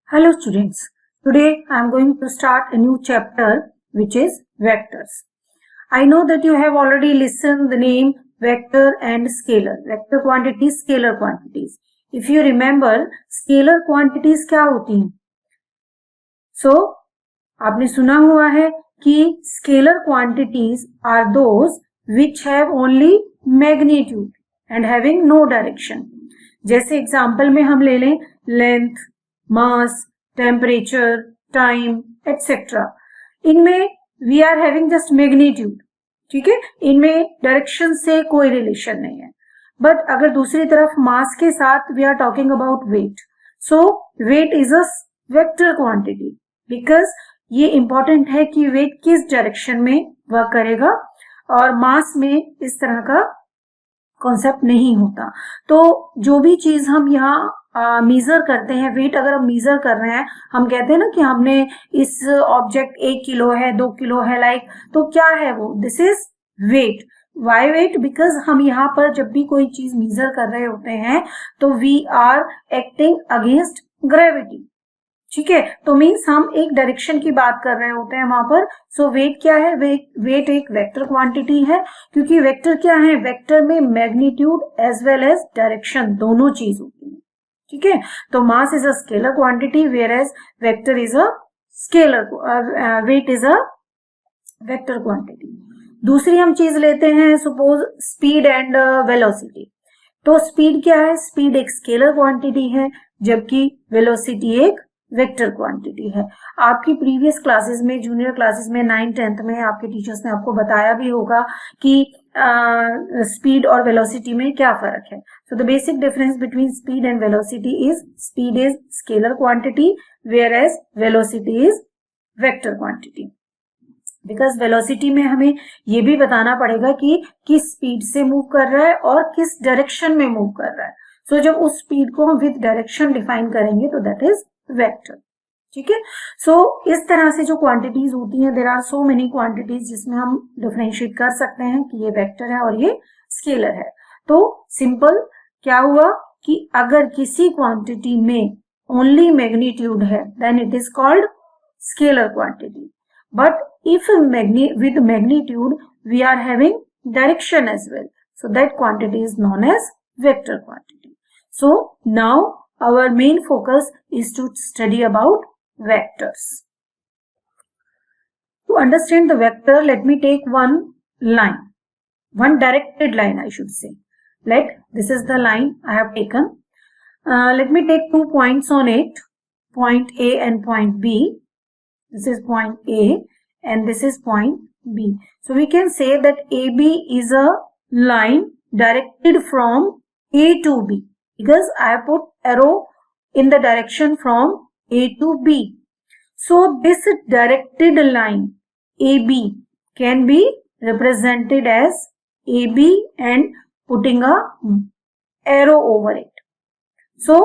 Hello students, today I am going to start a new chapter which is vectors. I know that you have already listened the name vector and scalar, vector quantities, scalar quantities. If you remember, scalar quantities क्या होती हैं? So, आपने सुना हुआ है कि scalar quantities are those which have only magnitude and having no direction. जैसे example में हम ले लें length, mass, temperature, time etcetera. इनमें we are having just magnitude. ठीक है, इनमें डायरेक्शन से कोई रिलेशन नहीं है. बट अगर दूसरी तरफ मास के साथ we are talking about weight, so weight is a vector quantity because ये इंपॉर्टेंट है कि वेट किस डायरेक्शन में वर्क करेगा और मास में इस तरह का कॉन्सेप्ट नहीं होता. तो जो भी चीज हम यहाँ मीजर करते हैं, वेट अगर हम मीजर कर रहे हैं, हम कहते हैं ना कि हमने इस ऑब्जेक्ट 1 किलो है, 2 किलो है, लाइक, तो क्या है वो? This is weight. Why weight? Because हम यहाँ पर जब भी कोई चीज मीजर कर रहे होते हैं तो we are acting against gravity. ठीक है, तो मीन्स हम एक डायरेक्शन की बात कर रहे होते हैं वहां पर. सो वेट क्या है? वेट एक वेक्टर क्वांटिटी है, क्योंकि वेक्टर क्या है? वेक्टर में magnitude as well as direction दोनों चीज होती है. ठीक है, तो mass is a scalar quantity whereas vector is a scalar, weight is a vector quantity. दूसरी हम चीज लेते हैं, सपोज स्पीड एंड वेलोसिटी. तो स्पीड क्या है? स्पीड एक स्केलर क्वांटिटी है, जबकि वेलोसिटी एक वेक्टर क्वांटिटी है. आपकी प्रीवियस क्लासेस में, जूनियर क्लासेस में, 9th-10th में आपके टीचर्स ने आपको बताया भी होगा कि स्पीड और वेलोसिटी में क्या फर्क है. So the basic difference between speed and velocity is speed is scalar quantity whereas velocity is vector quantity. Because velocity में हमें ये भी बताना पड़ेगा कि किस स्पीड से मूव कर रहा है और किस डायरेक्शन में मूव कर रहा है. सो जब उस स्पीड को हम विद डायरेक्शन डिफाइन करेंगे तो दैट इज वेक्टर. ठीक है, सो इस तरह से जो क्वांटिटीज होती हैं, there are so many quantities जिसमें हम डिफरेंशिएट कर सकते हैं कि ये वेक्टर है और ये स्केलर है. तो सिंपल क्या हुआ कि अगर किसी क्वांटिटी में ओनली मैग्नीट्यूड है then it is called scalar quantity. But if with magnitude we are having direction as well, so that quantity is known as vector quantity. So now our main focus is to study about vectors. To understand the vector, let me take one line, one directed line I should say. Like this is the line I have taken. Let me take 2 points on it, point A and point B. This is point A and this is point B. So we can say that AB is a line directed from A to B because I have put arrow in the direction from A to B. So this directed line AB can be represented as AB and putting a arrow over it. So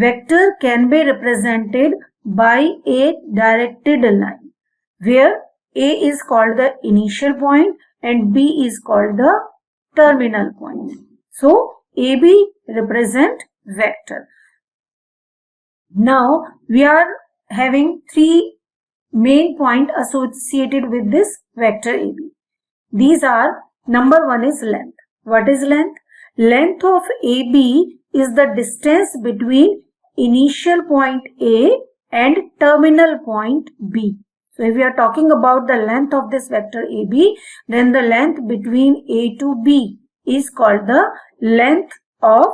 vector can be represented by a directed line where A is called the initial point and B is called the terminal point. So AB represent vector. Now we are having 3 main points associated with this vector AB. These are, number 1 is length. What is length? Length of AB is the distance between initial point A and terminal point B. So if we are talking about the length of this vector AB, then the length between A to B is called the length of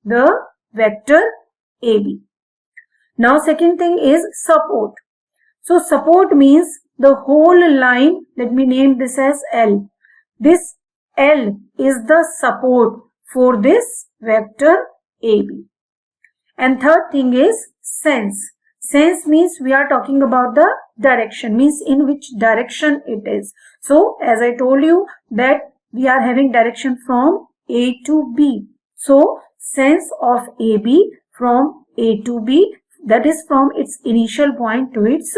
the vector AB. Now second thing is support. So support means the whole line. Let me name this as L. This L is the support for this vector AB. And third thing is sense. Sense means we are talking about the direction, means in which direction it is. So as I told you that we are having direction from A to B. So sense of AB from A to B, that is from its initial point to its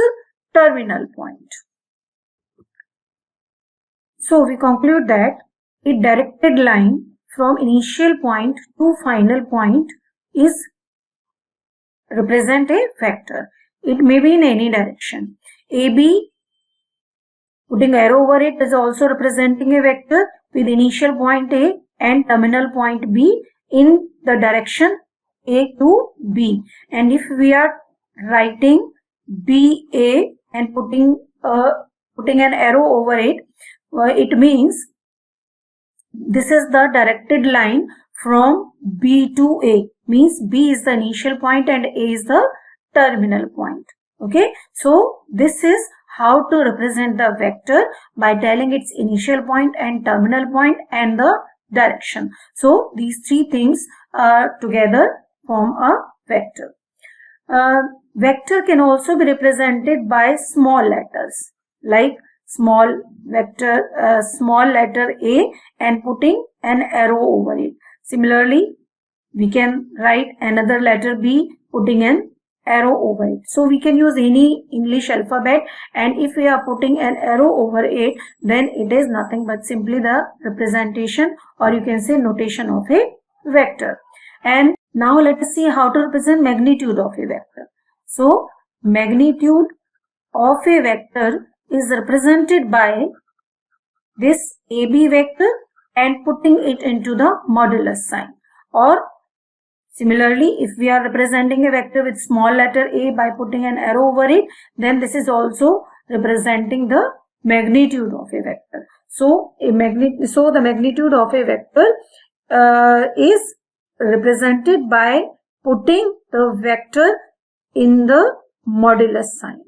terminal point. So we conclude that a directed line from initial point to final point is represent a vector. It may be in any direction. AB, putting arrow over it, is also representing a vector with initial point A and terminal point B in the direction A to B. And if we are writing BA and putting an arrow over it, it means this is the directed line from B to A. Means B is the initial point and A is the terminal point. Okay, so this is how to represent the vector by telling its initial point and terminal point and the direction. So these three things together form a vector. Vector can also be represented by small letters, like small letter A and putting an arrow over it. Similarly, we can write another letter B putting an arrow over it. So we can use any English alphabet, and if we are putting an arrow over it, then it is nothing but simply the representation, or you can say notation of a vector. And now let us see how to represent magnitude of a vector. So magnitude of a vector is represented by this AB vector and putting it into the modulus sign. Or similarly, if we are representing a vector with small letter A by putting an arrow over it, then this is also representing the magnitude of a vector. So the magnitude of a vector is represented by putting the vector in the modulus sign.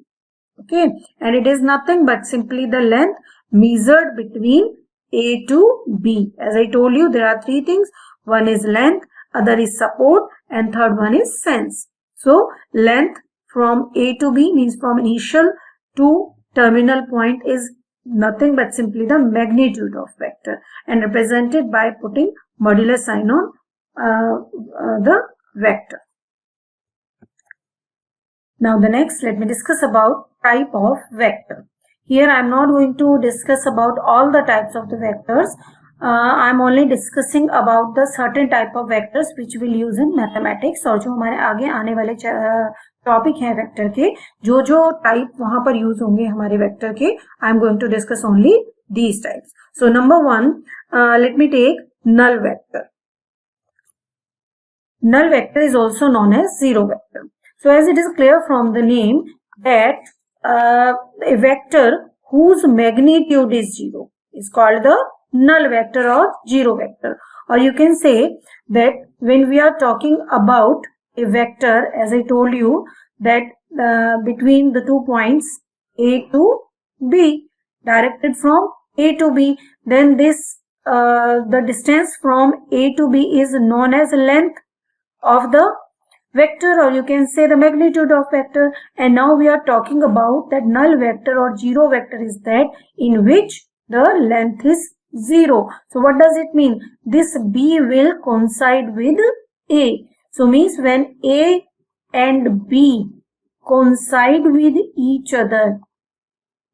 Okay, and it is nothing but simply the length measured between A to B. As I told you, there are three things. One is length, other is support, and third one is sense. So length from A to B means from initial to terminal point is nothing but simply the magnitude of vector, and represented by putting modulus sign on the vector. Now the next, let me discuss about type of vector. Here I am not going to discuss about all the types of the vectors. I am only discussing about the certain type of vectors which we'll use in mathematics, और जो हमारे आगे आने वाले topic हैं vector के, जो type वहां पर यूज होंगे हमारे वेक्टर के, I am going to discuss only these types. So number one, let me take null vector. Null vector is also known as zero vector. So as it is clear from the name that a vector whose magnitude is zero is called the null vector or zero vector. Or you can say that when we are talking about a vector, as I told you, that between the 2 points A to B, directed from A to B, then this the distance from A to B is known as length of the vector, or you can say the magnitude of vector. And now we are talking about that null vector or zero vector is that in which the length is 0. So what does it mean? This B will coincide with A. So means when A and B coincide with each other,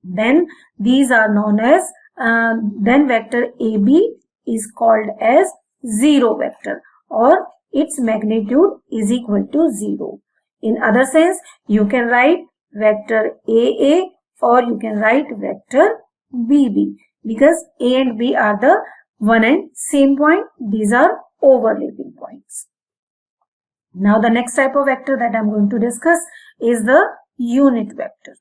then these are known as then vector AB is called as zero vector, or its magnitude is equal to 0. In other sense, you can write vector AA or you can write vector BB, because A and B are the one and same point. These are overlapping points. Now the next type of vector that I am going to discuss is the unit vector.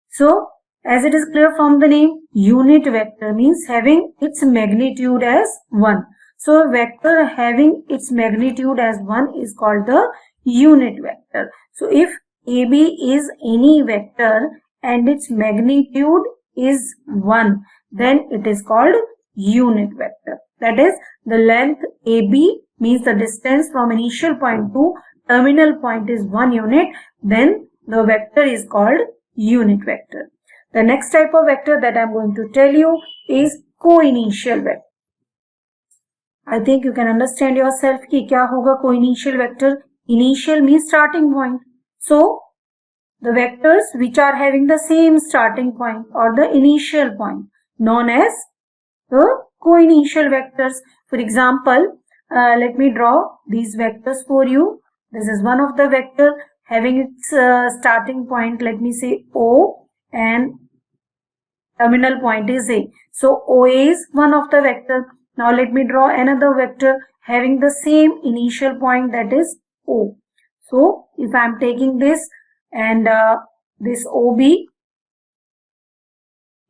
So as it is clear from the name, unit vector means having its magnitude as 1. So a vector having its magnitude as 1 is called the unit vector. So if AB is any vector and its magnitude is 1, then it is called unit vector. That is, the length AB means the distance from initial point to terminal point is 1 unit, then the vector is called unit vector. The next type of vector that I am going to tell you is co-initial vector. I think you can understand yourself कि क्या होगा co-initial vector. Initial means starting point. So the vectors which are having the same starting point or the initial point known as the co-initial vectors. For example, let me draw these vectors for you. This is one of the vector having its starting point, let me say O, and terminal point is A. So OA is one of the vector. Now let me draw another vector having the same initial point, that is O. So if I am taking this and this OB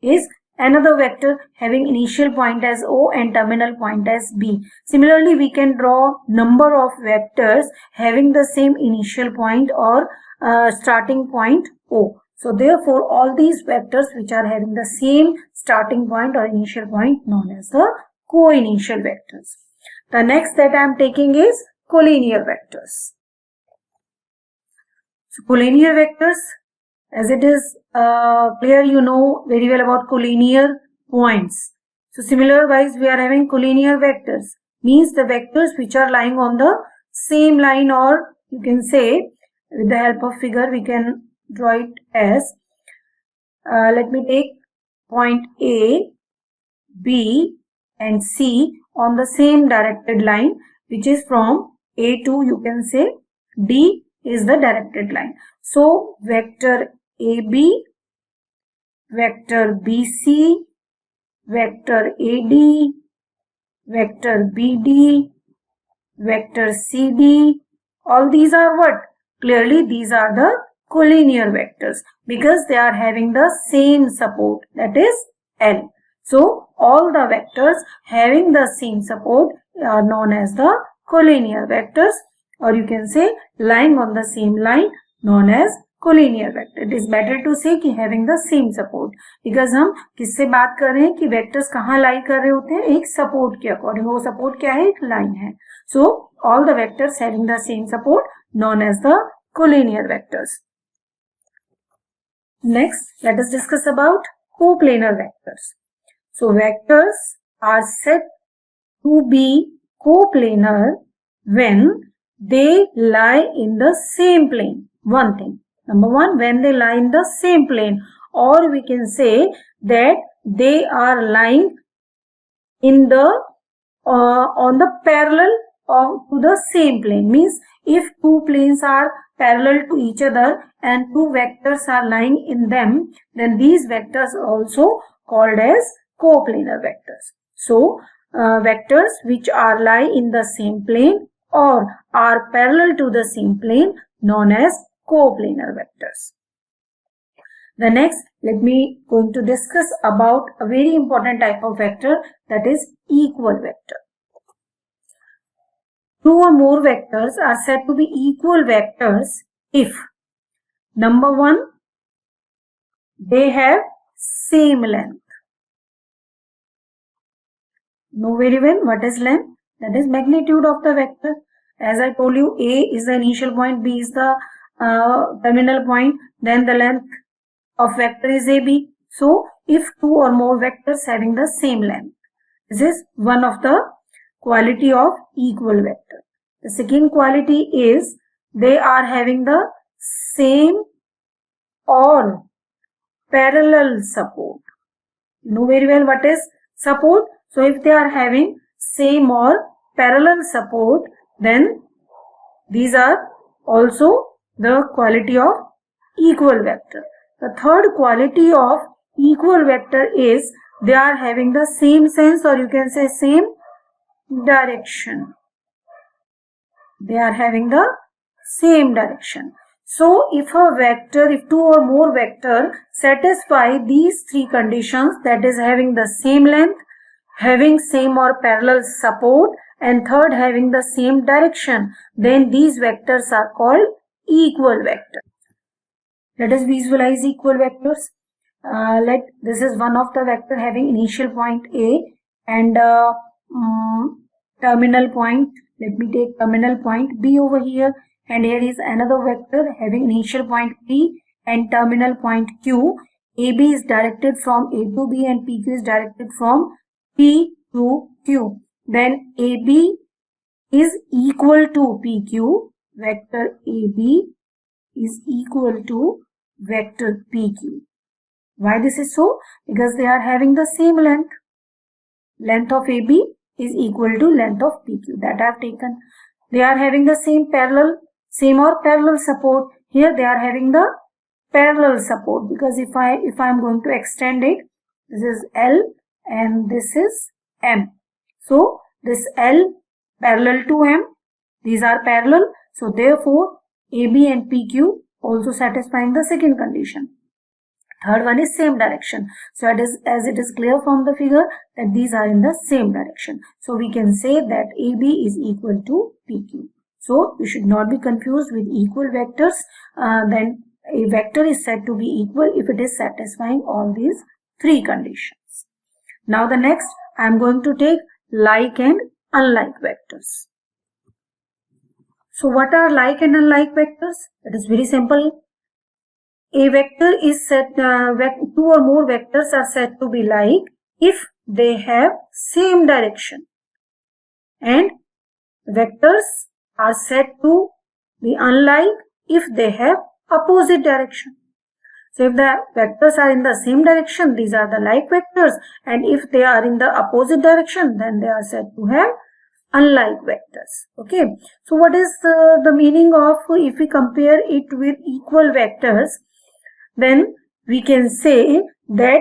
is another vector having initial point as O and terminal point as B. Similarly, we can draw number of vectors having the same initial point or starting point O. So therefore, all these vectors which are having the same starting point or initial point known as the co-initial vectors. The next that I am taking is collinear vectors. So collinear vectors, as it is clear, you know very well about collinear points. So similar wise, we are having collinear vectors, means the vectors which are lying on the same line, or you can say with the help of figure we can draw it as, let me take point A, B and C on the same directed line, which is from A to, you can say, D is the directed line. So vector AB, vector BC, vector AD, vector BD, vector CD, all these are what? Clearly these are the collinear vectors because they are having the same support, that is L. So all the vectors having the same support are known as the collinear vectors, or you can say lying on the same line known as collinear vector. It is better to say कि having the same support, because हम किससे बात कर रहे हैं कि vectors कहाँ lie कर रहे होते हैं, एक support के according. वो support क्या है? एक line है. So all the vectors having the same support known as the collinear vectors. Next, let us discuss about coplanar vectors. So vectors are said to be coplanar when they lie in the same plane. One thing. Number one, when they lie in the same plane, or we can say that they are lying in the on the parallel to the same plane. Means if two planes are parallel to each other and two vectors are lying in them, then these vectors are also called as coplanar vectors. So vectors which are lie in the same plane or are parallel to the same plane known as coplanar vectors. The next, let me going to discuss about a very important type of vector, that is equal vector. Two or more vectors are said to be equal vectors if, number one, they have same length. Know very well what is length? That is magnitude of the vector. As I told you, A is the initial point, B is the terminal point, then the length of vector is AB. So if two or more vectors having the same length, this is one of the quality of equal vector. The second quality is they are having the same or parallel support. You know very well what is support. So if they are having same or parallel support, then these are also the quality of equal vector. The third quality of equal vector is they are having the same sense, or you can say same direction. They are having the same direction. So if a vector, if two or more vector satisfy these three conditions, that is having the same length, having same or parallel support, and third having the same direction, then these vectors are called equal vectors. Let us visualize equal vectors. This is one of the vector having initial point A and terminal point. Let me take terminal point B over here, and here is another vector having initial point P and terminal point Q. AB is directed from A to B and PQ is directed from P to Q. Then AB is equal to PQ. Vector AB is equal to vector PQ. Why this is so? Because they are having the same length. Length of AB is equal to length of PQ. That I have taken. They are having the same parallel Same or parallel support. Here they are having the parallel support, because if I am going to extend it, this is L and this is M. So this L parallel to M, these are parallel. So therefore AB and PQ also satisfying the second condition. Third one is same direction. So as it is clear from the figure that these are in the same direction. So we can say that AB is equal to PQ. So you should not be confused with equal vectors. Then a vector is said to be equal if it is satisfying all these three conditions. Now the next, I am going to take like and unlike vectors. So what are like and unlike vectors? It is very simple. A vector is said, two or more vectors are said to be like if they have same direction, and vectors are said to be unlike if they have opposite direction. So if the vectors are in the same direction, these are the like vectors, and if they are in the opposite direction, then they are said to have unlike vectors. Okay, so what is the meaning of if we compare it with equal vectors? Then we can say that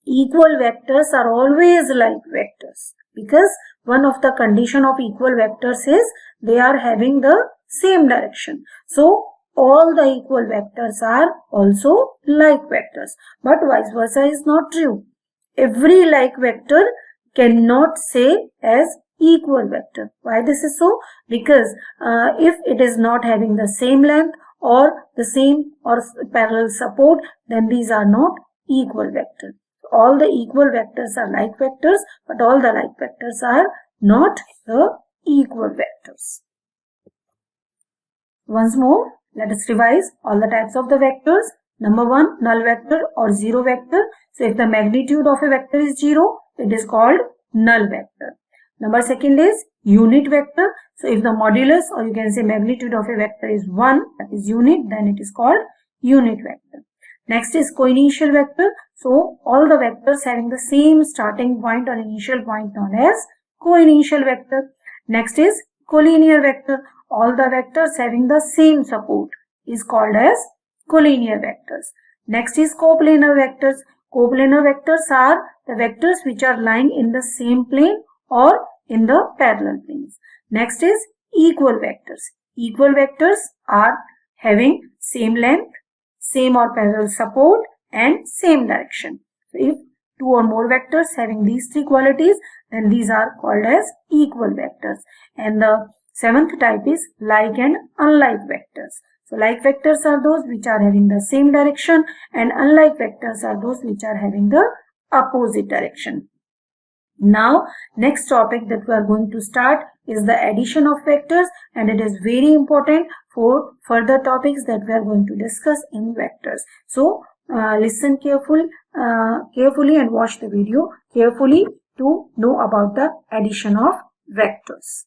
equal vectors are always like vectors, because one of the condition of equal vectors is they are having the same direction. So all the equal vectors are also like vectors, but vice versa is not true. Every like vector cannot say as equal vector. Why this is so? Because if it is not having the same length or the same or parallel support, then these are not equal vectors. All the equal vectors are like vectors, but all the like vectors are not the equal vectors. Once more, let us revise all the types of the vectors. Number one, null vector or zero vector. So if the magnitude of a vector is 0, it is called null vector. Number second is unit vector. So if the modulus, or you can say magnitude of a vector is 1, that is unit, then it is called unit vector. Next is coinitial vector. So all the vectors having the same starting point or initial point known as coinitial vector. Next is collinear vector. All the vectors having the same support is called as collinear vectors. Next is coplanar vectors. Coplanar vectors are the vectors which are lying in the same plane or in the parallel planes. Next is equal vectors. Equal vectors are having same length, same or parallel support, and same direction. So if two or more vectors having these three qualities, then these are called as equal vectors. And the seventh type is like and unlike vectors. So like vectors are those which are having the same direction, and unlike vectors are those which are having the opposite direction. Now, next topic that we are going to start is the addition of vectors, and it is very important for further topics that we are going to discuss in vectors. So, listen carefully and watch the video carefully to know about the addition of vectors.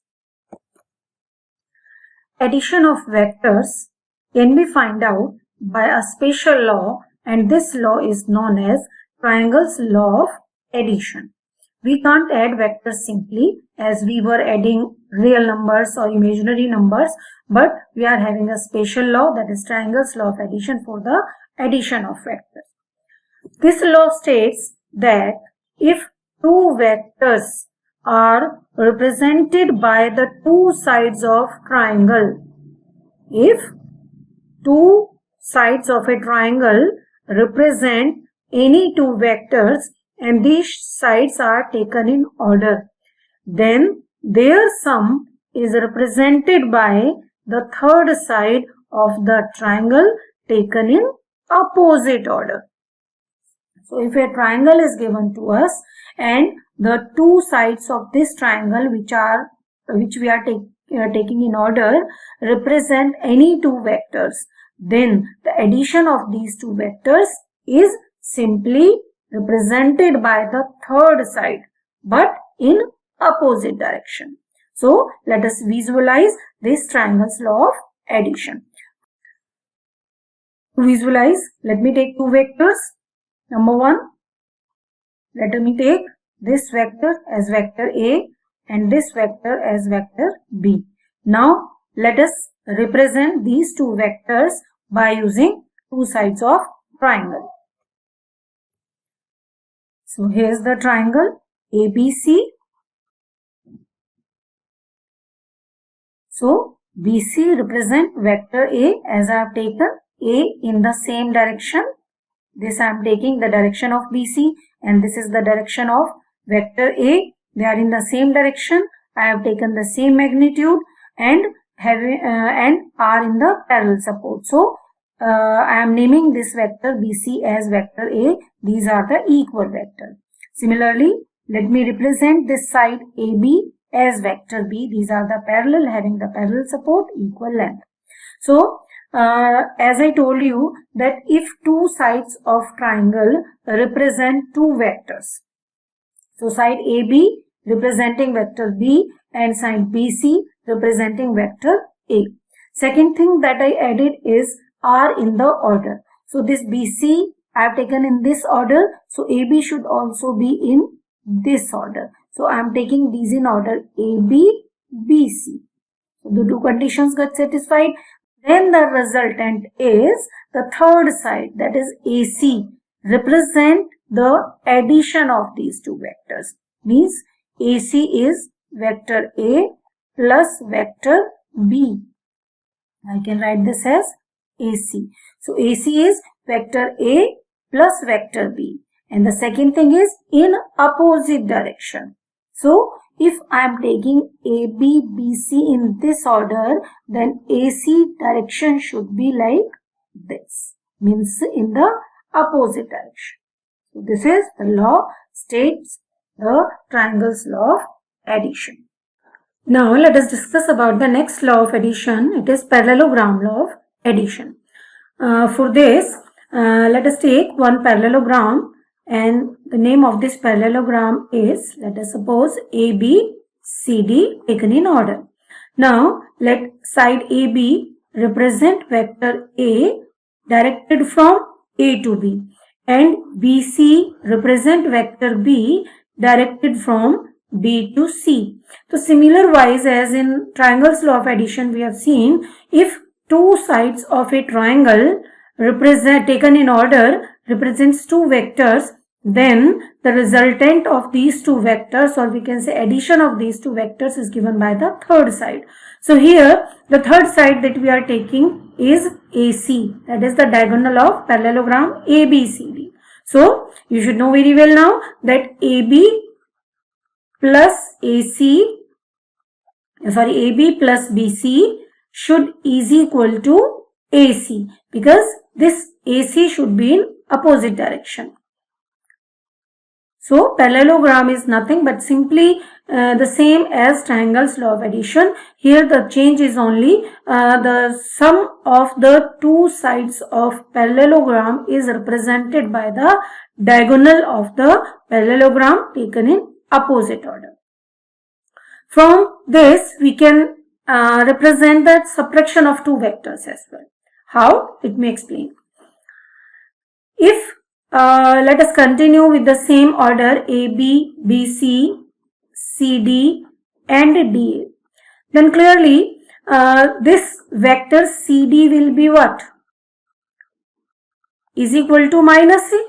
Addition of vectors can be found out by a special law, and this law is known as triangle's law of addition. We can't add vectors simply as we were adding real numbers or imaginary numbers, but we are having a special law, that is triangle's law of addition, for the addition of vectors. This law states that if two vectors are represented by the two sides of triangle, if two sides of a triangle represent any two vectors and these sides are taken in order, then their sum is represented by the third side of the triangle taken in opposite order. So if a triangle is given to us and the two sides of this triangle which we are taking in order represent any two vectors, then the addition of these two vectors is simply represented by the third side but in opposite direction. So let us visualize this triangle's law of addition. To visualize, let me take two vectors. Number one, let me take this vector as vector A and this vector as vector B. Now let us represent these two vectors by using two sides of triangle. So here's the triangle ABC. So BC represent vector A, as I have taken A in the same direction. This I am taking the direction of BC, and this is the direction of vector A. They are in the same direction. I have taken the same magnitude and are in the parallel support. So I am naming this vector BC as vector A. These are the equal vector. Similarly, let me represent this side AB as vector B. These are the parallel, having the parallel support, equal length. So as I told you that if two sides of triangle represent two vectors, so side AB representing vector B and side BC representing vector A. Second thing that I added is are in the order. So this BC I have taken in this order, so AB should also be in this order. So I am taking these in order AB, BC. So the two conditions got satisfied. Then the resultant is the third side, that is AC, represent the addition of these two vectors. Means AC is vector A plus vector B. I can write this as AC. So AC is vector A plus vector B. And the second thing is in opposite direction. So if I am taking AB, BC in this order, then AC direction should be like this. Means in the opposite direction. So this is the law, states the triangle's law of addition. Now let us discuss about the next law of addition. It is parallelogram law of addition. For this, let us take one parallelogram, and the name of this parallelogram is, let us suppose, AB, CD taken in order. Now let side AB represent vector A directed from A to B, and BC represent vector B directed from B to C. So similar wise as in triangle's law of addition we have seen, if two sides of a triangle taken in order represents two vectors, then the resultant of these two vectors, or we can say addition of these two vectors, is given by the third side. So here the third side that we are taking is AC, that is the diagonal of parallelogram ABCD. So you should know very well now that AB plus AB plus BC is equal to AC, because this AC should be in opposite direction. So parallelogram is nothing but simply the same as triangle's law of addition. Here the change is only the sum of the two sides of parallelogram is represented by the diagonal of the parallelogram taken in opposite order. From this we can represent the subtraction of two vectors as well. How? Let me explain. If let us continue with the same order AB, BC, CD and DA, then clearly this vector CD will be what? Is equal to minus A,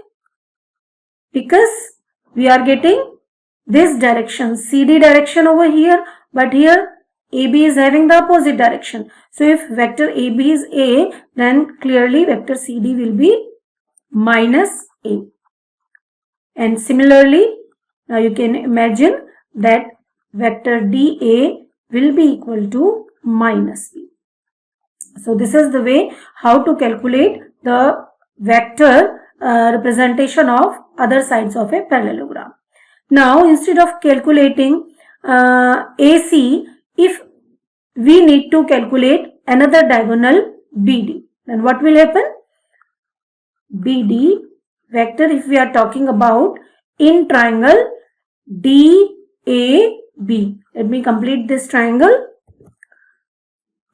because we are getting this direction, CD direction over here, but here AB is having the opposite direction. So if vector AB is A, then clearly vector CD will be minus A. And similarly, now you can imagine that vector DA will be equal to minus B. So this is the way how to calculate the vector representation of other sides of a parallelogram. Now instead of calculating AC, if we need to calculate another diagonal BD, then what will happen? BD vector, if we are talking about in triangle DAB. Let me complete this triangle.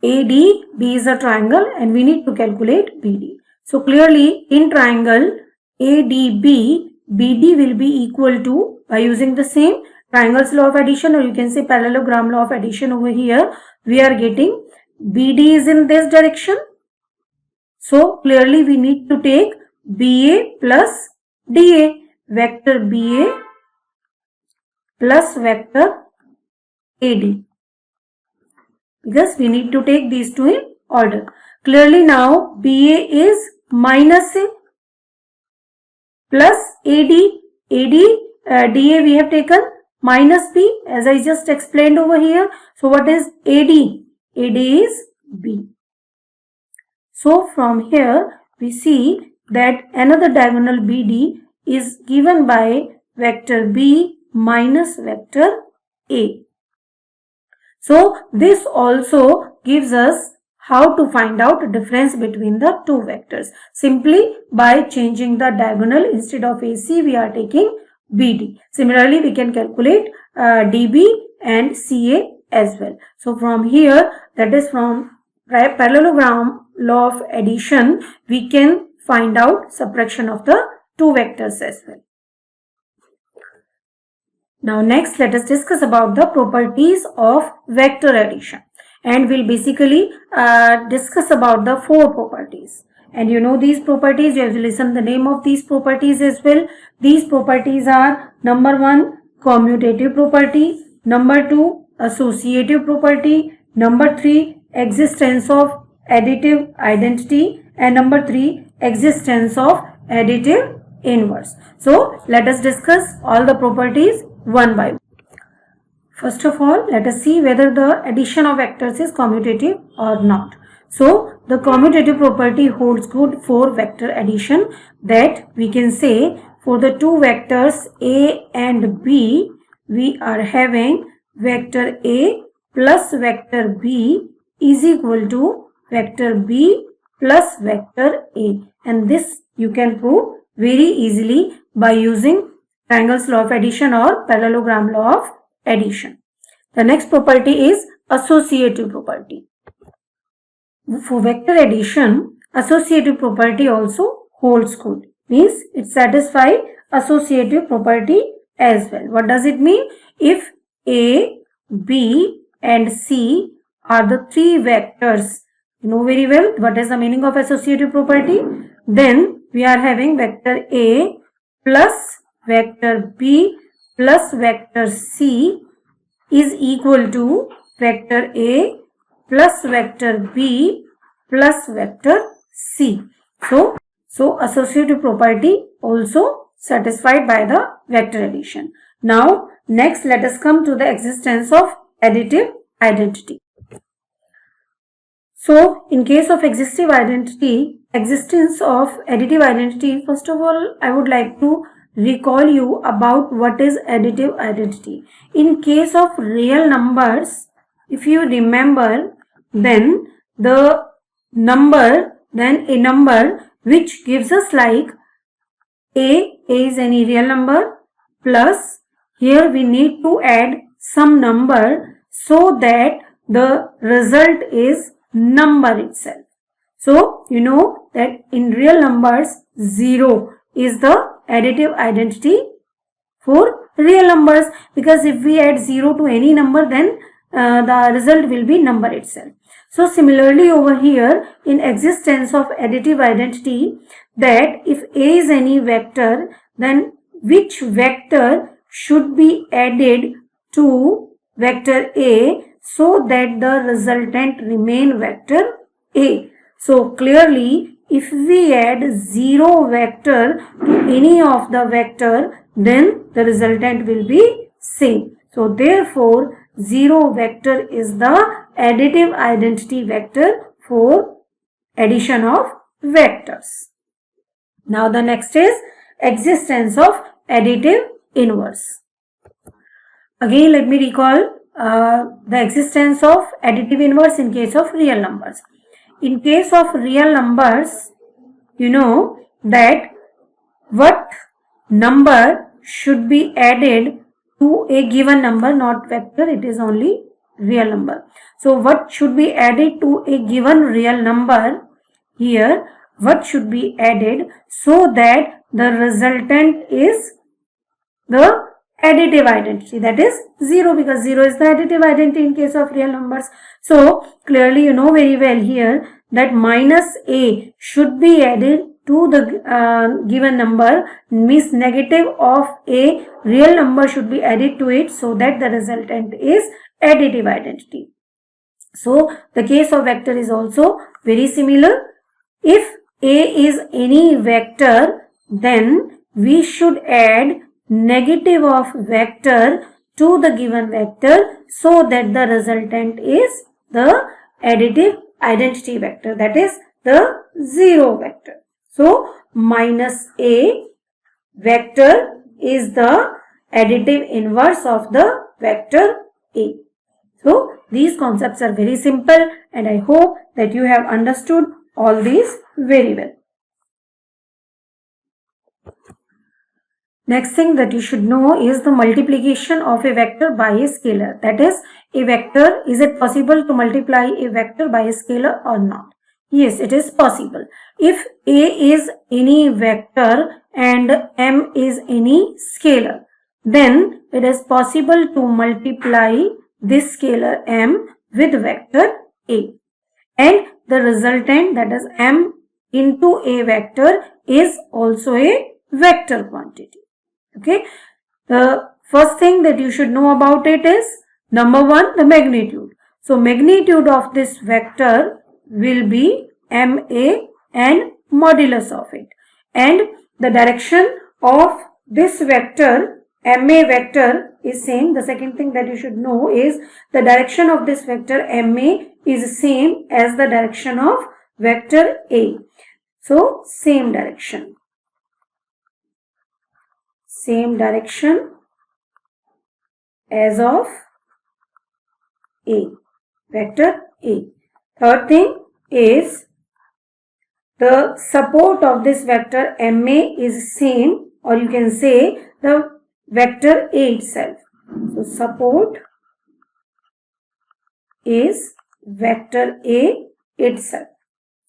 ADB is a triangle and we need to calculate BD. So clearly in triangle ADB, BD will be equal to, by using the same triangle's law of addition, or you can say parallelogram law of addition over here, we are getting BD is in this direction. So clearly we need to take BA plus DA. Vector BA plus vector AD. Because we need to take these two in order. Clearly now BA is minus A plus AD. DA we have taken minus B as I just explained over here. So what is AD? AD is B. So from here we see that another diagonal BD is given by vector B minus vector A. So this also gives us how to find out the difference between the two vectors. Simply by changing the diagonal, instead of AC we are taking BD. Similarly we can calculate DB and CA as well. So from here, that is from parallelogram law of addition, we can find out subtraction of the two vectors as well. Now next let us discuss about the properties of vector addition, and we'll basically discuss about the four properties. And you know these properties, you have to listen the name of these properties as well. These properties are number 1 commutative property, number 2 associative property, number 3 existence of additive identity, and number 3 existence of additive inverse. So let us discuss all the properties one by one. First of all, let us see whether the addition of vectors is commutative or not. So the commutative property holds good for vector addition, that we can say for the two vectors A and B, we are having vector A plus vector B is equal to vector B plus vector A, and this you can prove very easily by using triangle's law of addition or parallelogram law of addition. The next property is associative property. For vector addition, associative property also holds good. Means it satisfies associative property as well. What does it mean? If A, B and C are the three vectors, you know very well what is the meaning of associative property. Then we are having vector A plus vector B plus vector C is equal to vector A plus vector B plus vector C. So associative property also satisfied by the vector addition. Now next let us come to the existence of additive identity. So in case of existence of additive identity, first of all I would like to recall you about what is additive identity. In case of real numbers, if you remember, then a number which gives us like A is any real number, plus here we need to add some number so that the result is number itself. So you know that in real numbers 0 is the additive identity for real numbers, because if we add 0 to any number, then the result will be number itself. So similarly over here in existence of additive identity, that if A is any vector, then which vector should be added to vector A so that the resultant remain vector A. So clearly if we add 0 vector to any of the vector, then the resultant will be same. So therefore 0 vector is the additive identity vector for addition of vectors. Now the next is existence of additive inverse. Again let me recall the existence of additive inverse in case of real numbers. In case of real numbers, you know that what number should be added to a given number, not vector, it is only real number. So what should be added to a given real number? Here what should be added so that the resultant is the additive identity, that is 0, because 0 is the additive identity in case of real numbers. So clearly you know very well here that minus a should be added to the given number, means negative of a real number should be added to it, so that the resultant is additive identity. So the case of vector is also very similar. If a is any vector, then we should add negative of vector to the given vector, so that the resultant is the additive identity vector, that is the 0 vector. So minus a vector is the additive inverse of the vector a. So these concepts are very simple, and I hope that you have understood all these very well. Next thing that you should know is the multiplication of a vector by a scalar. That is, a vector, is it possible to multiply a vector by a scalar or not? Yes, it is possible. If a is any vector and m is any scalar, then it is possible to multiply this scalar m with vector a, and the resultant, that is m into a vector, is also a vector quantity. Okay, the first thing that you should know about it is, number one, the magnitude. So magnitude of this vector will be ma and modulus of it, and the direction of this vector ma vector is same. The second thing that you should know is the direction of this vector ma is same as the direction of vector a. So same direction as of a, vector a. Third thing is the support of this vector ma is same, or you can say the vector a itself. So support is vector a itself.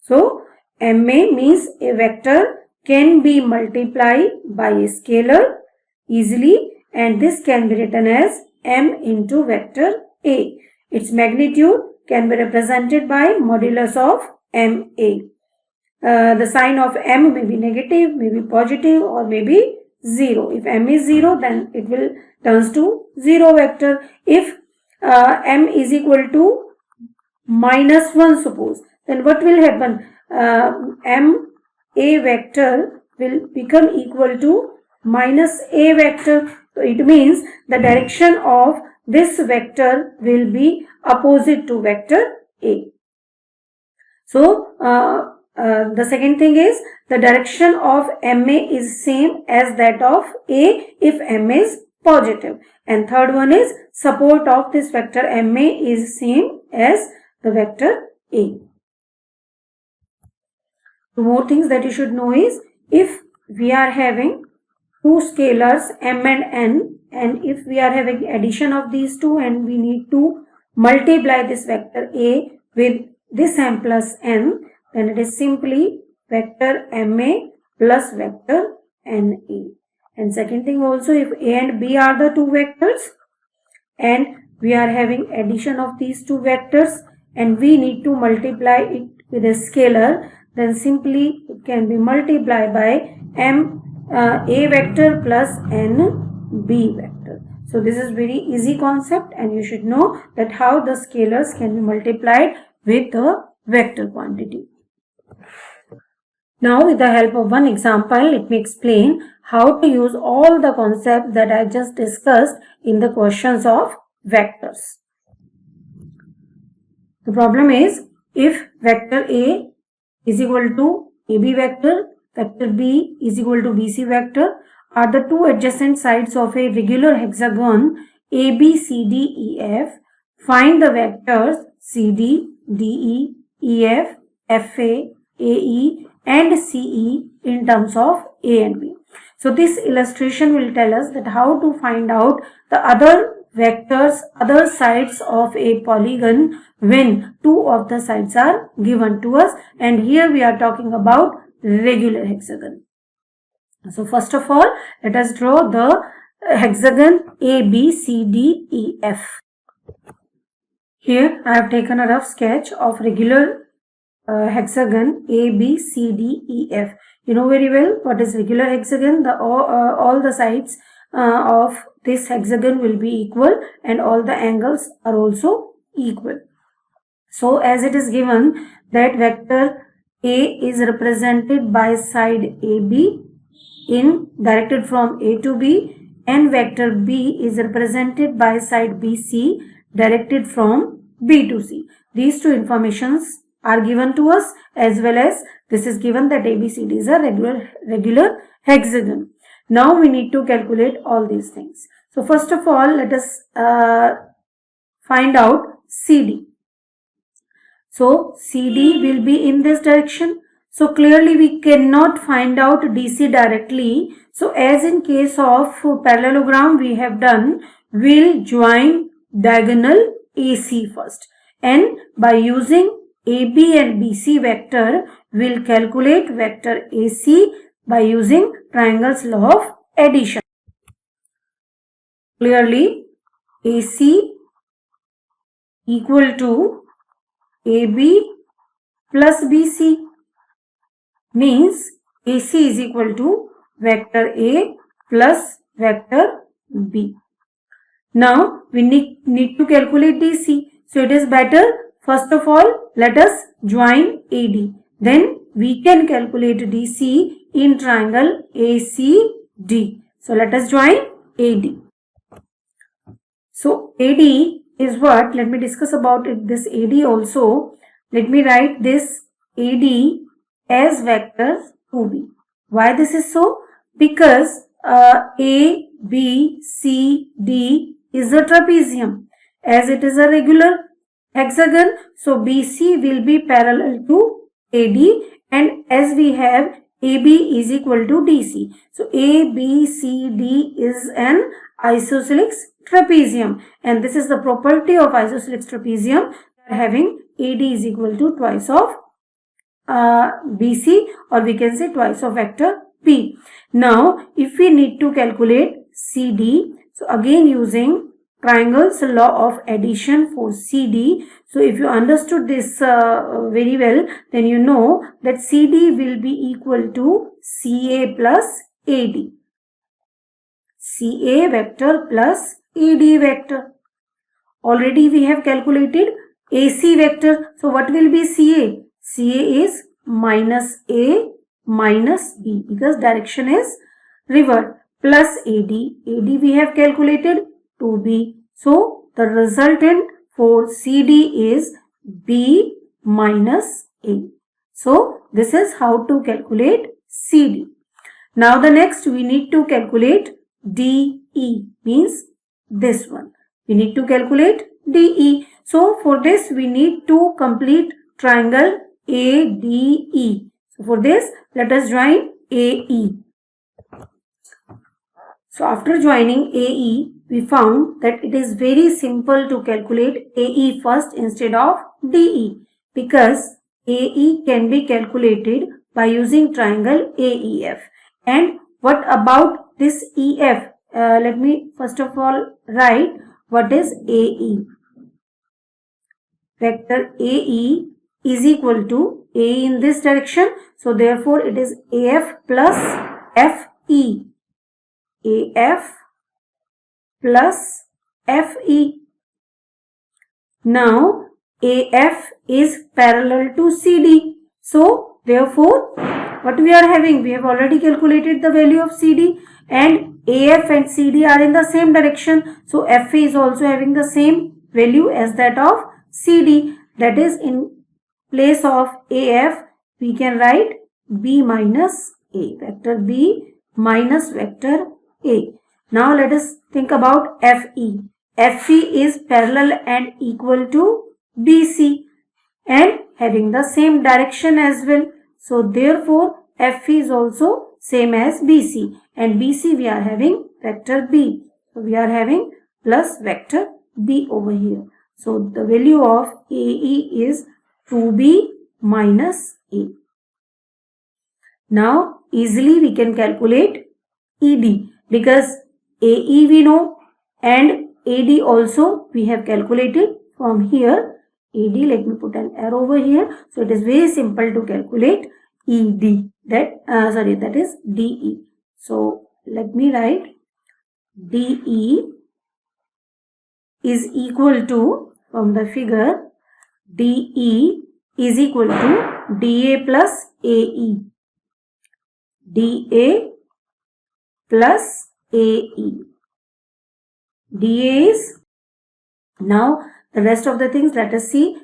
So ma means a vector can be multiplied by a scalar easily, and this can be written as m into vector a. Its magnitude can be represented by modulus of ma. The sign of m may be negative, may be positive, or may be 0. If m is 0, then it will turns to 0 vector. If m is equal to minus 1, suppose, then what will happen? M a vector will become equal to minus a vector. So it means the direction of this vector will be opposite to vector a. So the second thing is the direction of ma is same as that of a if m is positive, and third one is support of this vector ma is same as the vector a. Two more things that you should know is, if we are having two scalars m and n, and if we are having addition of these two and we need to multiply this vector a with this m plus n, then it is simply vector ma plus vector na. And second thing also, if a and b are the two vectors and we are having addition of these two vectors and we need to multiply it with a scalar, then simply it can be multiplied by a vector plus n b vector. So this is very easy concept, and you should know that how the scalars can be multiplied with the vector quantity. Now with the help of one example, let me explain how to use all the concepts that I just discussed in the questions of vectors. The problem is, if vector A is equal to AB vector, vector B is equal to BC vector are the two adjacent sides of a regular hexagon AB, CD, EF, find the vectors CD, DE, EF, FA, AE and CE in terms of A and B. So this illustration will tell us that how to find out the other vectors, other sides of a polygon when two of the sides are given to us, and here we are talking about regular hexagon. So first of all, let us draw the hexagon A, B, C, D, E, F. Here I have taken a rough sketch of regular hexagon A, B, C, D, E, F. You know very well what is regular hexagon. All the sides of this hexagon will be equal and all the angles are also equal. So as it is given that vector A is represented by side AB in directed from A to B, and vector B is represented by side BC directed from B to C. These two informations are given to us, as well as this is given that ABCD is a regular hexagon. Now we need to calculate all these things. So first of all, let us find out CD. So CD will be in this direction. So clearly we cannot find out DC directly. So as in case of parallelogram we have done, we'll join diagonal AC first. And by using AB and BC vector, we'll calculate vector AC by using triangle's law of addition. Clearly AC equal to AB plus BC means AC is equal to vector A plus vector B. Now we need to calculate DC. So it is better, first of all, let us join AD. Then we can calculate DC in triangle ACD. So let us join AD. So AD is what? Let me discuss about it, this AD also. Let me write this AD as vector 2B. Why this is so? Because A, B, C, D is a trapezium. As it is a regular hexagon, so BC will be parallel to AD, and as we have AB is equal to DC. So ABCD is an isosceles trapezium, and this is the property of isosceles trapezium, having AD is equal to twice of BC, or we can say twice of vector P. Now if we need to calculate CD, so again using triangle's law of addition for CD. So if you understood this very well, then you know that CD will be equal to CA plus AD. CA vector plus AD vector. Already we have calculated AC vector. So what will be CA? CA is minus A minus B, because direction is revert, plus AD. AD we have calculated 2B. So the resultant for CD is B minus A. So this is how to calculate CD. Now the next we need to calculate DE, means this one. We need to calculate DE. So for this we need to complete triangle ADE. So for this let us join AE. So after joining AE, we found that it is very simple to calculate AE first instead of DE, because AE can be calculated by using triangle AEF. And what about this EF? Let me first of all write what is AE. Vector AE is equal to A in this direction. So therefore it is AF plus FE. AF plus FE. Now AF is parallel to CD. So therefore what we are having? We have already calculated the value of CD, and AF and CD are in the same direction. So FE is also having the same value as that of CD. That is, in place of AF we can write B minus A. Vector B minus vector A. Now let us think about FE. FE is parallel and equal to BC and having the same direction as well. So therefore FE is also same as BC, and BC we are having vector B. So we are having plus vector B over here. So the value of AE is 2B minus A. Now easily we can calculate ED, because AE we know, and AD also we have calculated from here. AD, let me put an arrow over here. So it is very simple to calculate ED. That is DE. So let me write DE is equal to, from the figure, DE is equal to DA plus AE. DA plus AE. DA is, now the rest of the things let us see.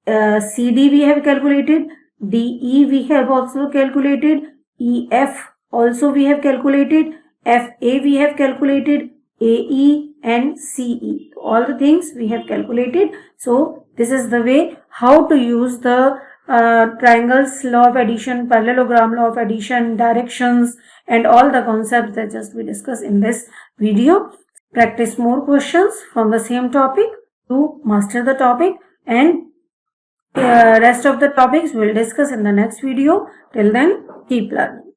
CD we have calculated, DE we have also calculated, EF also we have calculated, FA we have calculated, AE and CE. All the things we have calculated. So this is the way how to use the triangles law of addition, parallelogram law of addition, directions, and all the concepts that just we discussed in this video. Practice more questions from the same topic to master the topic, and rest of the topics we will discuss in the next video. Till then, keep learning.